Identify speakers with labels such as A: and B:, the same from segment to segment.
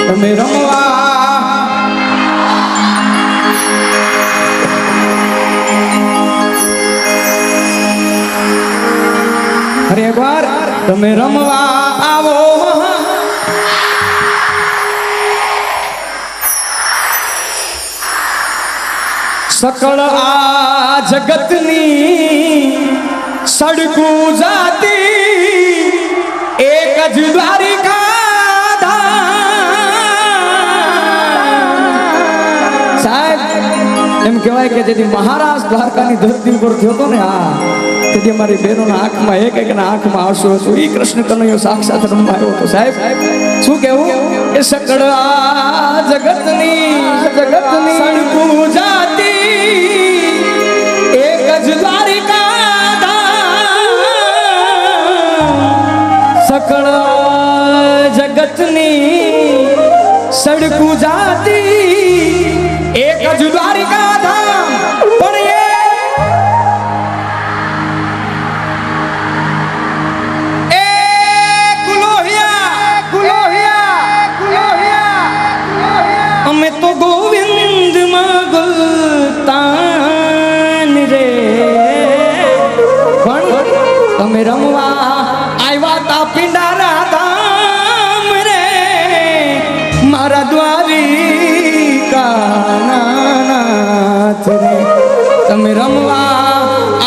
A: તમે રમવા અરે એકવાર તમે રમવા આવો સકળ આ જગતની સડકું જાતી એક જ દ્વારિકા સાહેબ એમ કહેવાય કે જેથી મહારાજ દ્વારકાની ધરતી ઉપર થયો હતો ને તેથી અમારી બહેનોના આંખમાં એક ના આંખમાં આંસુ હતું. એ કૃષ્ણ કનૈયો સાક્ષાત રમવા આવ્યો હતો. સાહેબ શું કેવું એ સકળ આ જગતની સડકું જાતી એક જ દ્વારિકા સકળ જગતની સડકું જાતી એક જ દ્વારિકા ધામ પણ અમે તો ગોવિંદ માં ગુલતાન રે પણ તમે રમવા આવ્યા તા પિંડારા ધામ રે મારા દ્વારિકાનાથ રે તમે રમવા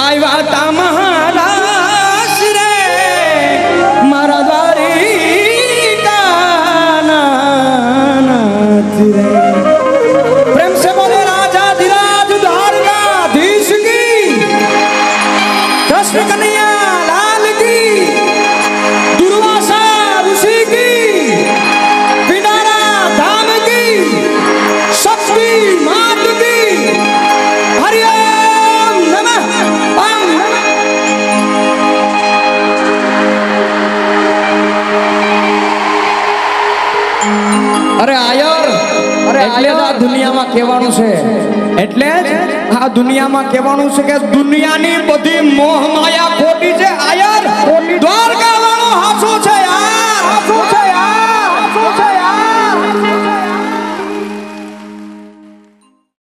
A: આવ્યા તા મહારાજ રે મારા દ્વારિકાનાથ રે. प्रेम से बोले राजाधिराज द्वारकाधीश की कृष्ण कन्हैया लाल की दुर्वासा ऋषि की पिंडारा धाम की शक्ति मात की हरिओम नमः ओम. अरे आयर એટલે આ દુનિયામાં કહેવાનું છે એટલે આ દુનિયામાં કહેવાનું છે કે દુનિયાની બધી મોહ માયા ખોટી છે આયર